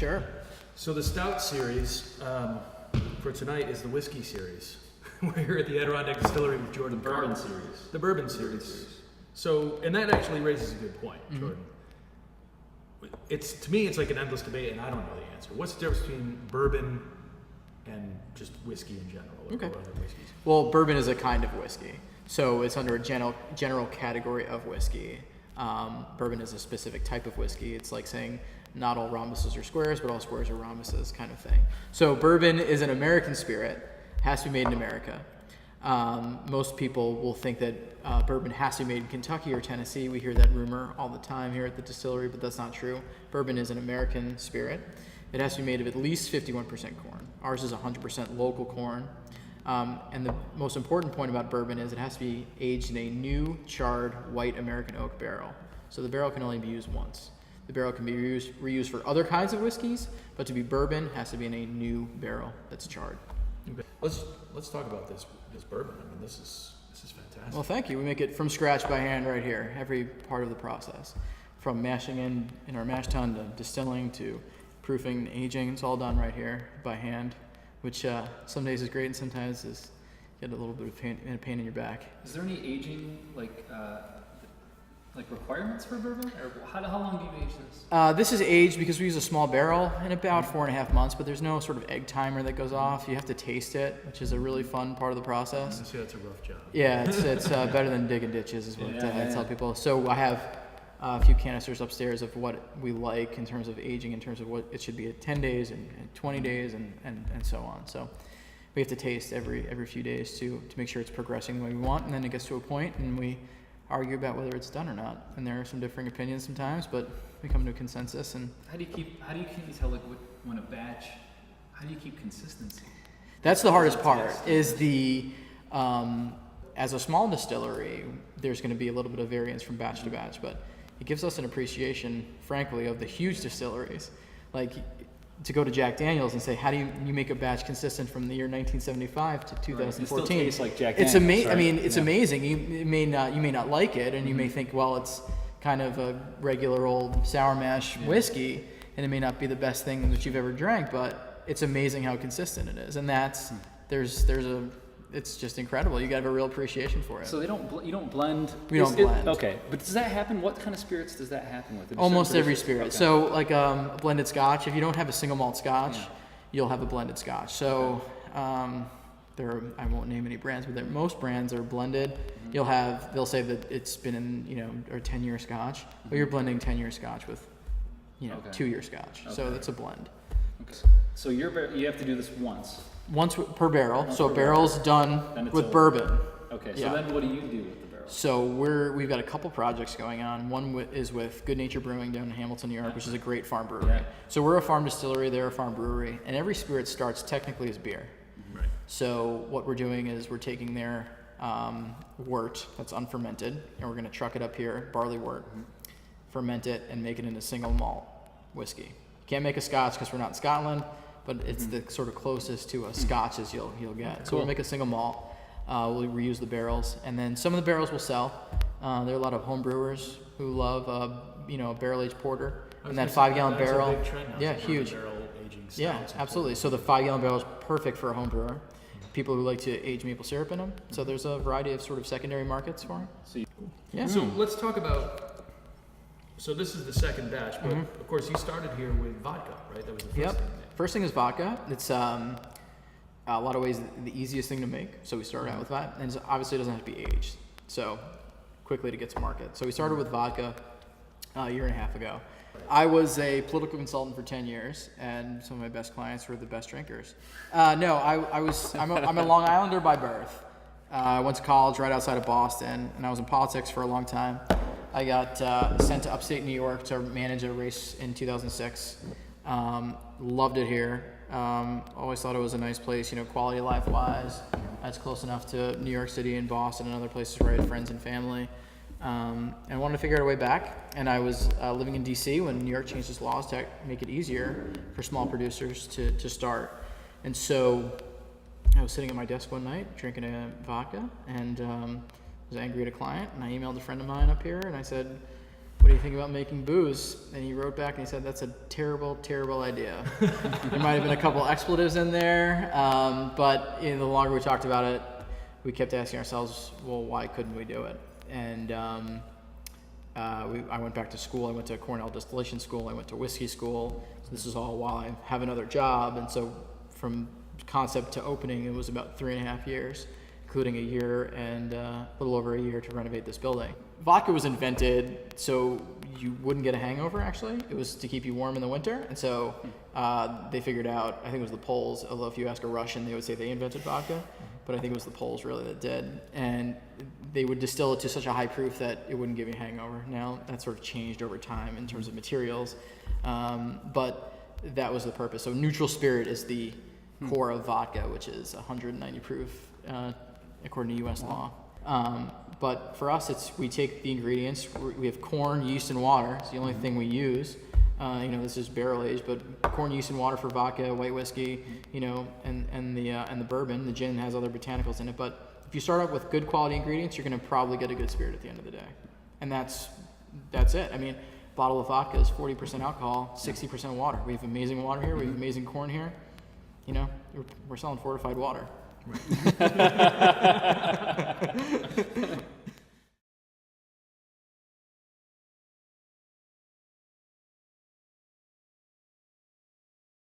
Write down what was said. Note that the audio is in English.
Sure. So the Stout series for tonight is the whiskey series. We're here at the Adirondack Distillery with Jordan Karp. Bourbon series. The bourbon series. So, and that actually raises a good point, Jordan. To me, it's like an endless debate, and I don't know the answer. What's the difference between bourbon and just whiskey in general? Okay. Or other whiskeys? Well, bourbon is a kind of whiskey, so it's under a general category of whiskey. Bourbon is a specific type of whiskey. It's like saying not all rhombuses are squares, but all squares are rhombuses, kind of thing. So bourbon is an American spirit, has to be made in America. Most people will think that bourbon has to be made in Kentucky or Tennessee. We hear that rumor all the time here at the distillery, but that's not true. Bourbon is an American spirit. It has to be made of at least 51% corn. Ours is 100% local corn. And the most important point about bourbon is it has to be aged in a new charred white American oak barrel. So the barrel can only be used once. The barrel can be reused for other kinds of whiskeys, but to be bourbon, it has to be in a new barrel that's charred. Okay. Let's talk about this bourbon. I mean, this is fantastic. Well, thank you. We make it from scratch by hand right here, every part of the process. From mashing in our mash tun to distilling to proofing and aging, it's all done right here by hand, which some days is great and sometimes is get a little bit of pain in your back. Is there any aging like requirements for bourbon, or how long do you age this? This is aged because we use a small barrel in about 4.5 months, but there's no sort of egg timer that goes off. You have to taste it, which is a really fun part of the process. I see that's a rough job. Yeah, it's better than digging ditches is what I tell people. So I have a few canisters upstairs of what we like in terms of aging, in terms of what it should be at 10 days and 20 days and so on. So we have to taste every few days to make sure it's progressing the way we want, and then it gets to a point and we argue about whether it's done or not. And there are some differing opinions sometimes, but we come to a consensus. And how do you keep tell like when a batch? How do you keep consistency? That's the hardest part. Is the as a small distillery, there's going to be a little bit of variance from batch to batch, but it gives us an appreciation, frankly, of the huge distilleries. Like to go to Jack Daniel's and say, how do you make a batch consistent from the year 1975 to 2014? Right. It still tastes like Jack Daniel's. Right? I mean, it's amazing. You may not like it, and you may think, well, it's kind of a regular old sour mash whiskey, and it may not be the best thing that you've ever drank, but it's amazing how consistent it is, and that's it's just incredible. You got to have a real appreciation for it. So you don't blend. We don't blend. Okay, but does that happen? What kind of spirits does that happen with? Almost every spirit. Okay. So like a blended Scotch. If you don't have a single malt Scotch, you'll have a blended Scotch. So I won't name any brands, but most brands are blended. Mm-hmm. They'll say that it's been in or 10-year Scotch, but you're blending 10-year Scotch with 2-year Scotch. Okay. So that's a blend. Okay. So you have to do this once. Once per barrel. So a barrel's done with bourbon. Okay. So then what do you do with the barrel? So we've got a couple projects going on. One is with Good Nature Brewing down in Hamilton, New York, which is a great farm brewery. Yeah. So we're a farm distillery, they're a farm brewery, and every spirit starts technically as beer. Right. So what we're doing is we're taking their wort that's unfermented, and we're going to truck it up here, barley wort, ferment it, and make it into single malt whiskey. Can't make a Scotch because we're not in Scotland, but it's the sort of closest to a Scotch as you'll get. Cool. So we'll make a single malt. We'll reuse the barrels, and then some of the barrels will sell. There are a lot of home brewers who love a barrel-aged porter, and that 5-gallon barrel. A big trend now, huge. Barrel aging stouts. Yeah, absolutely. So the 5-gallon barrel is perfect for a home brewer. People who like to age maple syrup in them. So there's a variety of sort of secondary markets for them. So let's talk about. So this is the second batch, but of course you started here with vodka, right? That was the first thing. First thing is vodka. It's a lot of ways the easiest thing to make. So we started out with that, and obviously it doesn't have to be aged. So quickly to get to market. So we started with vodka a year and a half ago. I was a political consultant for 10 years, and some of my best clients were the best drinkers. I'm a Long Islander by birth. I went to college right outside of Boston, and I was in politics for a long time. I got sent to upstate New York to manage a race in 2006. Loved it here. Always thought it was a nice place, quality of life wise. That's close enough to New York City and Boston and other places where I had friends and family. And I wanted to figure out a way back. And I was living in DC when New York changed its laws to make it easier for small producers to start. And so I was sitting at my desk one night drinking a vodka and was angry at a client, and I emailed a friend of mine up here and I said, what do you think about making booze? And he wrote back and he said, that's a terrible, terrible idea. There might have been a couple expletives in there, but the longer we talked about it, we kept asking ourselves, well, why couldn't we do it? And I went back to school. I went to Cornell Distillation School. I went to whiskey school. So this is all while I have another job. And so from concept to opening, it was about 3.5 years, including a year and a little over a year to renovate this building. Vodka was invented so you wouldn't get a hangover, actually. It was to keep you warm in the winter. And so they figured out, I think it was the Poles, although if you ask a Russian, they would say they invented vodka. But I think it was the Poles really that did. And they would distill it to such a high proof that it wouldn't give you a hangover. Now, that sort of changed over time in terms of materials. But that was the purpose. So neutral spirit is the core of vodka, which is 190 proof according to U.S. law. But for us, we take the ingredients. We have corn, yeast, and water. It's the only thing we use. This is barrel aged, but corn, yeast, and water for vodka, white whiskey, and the bourbon. The gin has other botanicals in it. But if you start out with good quality ingredients, you're going to probably get a good spirit at the end of the day. And that's it. I mean, a bottle of vodka is 40% alcohol, 60% water. We have amazing water here. We have amazing corn here. We're selling fortified water.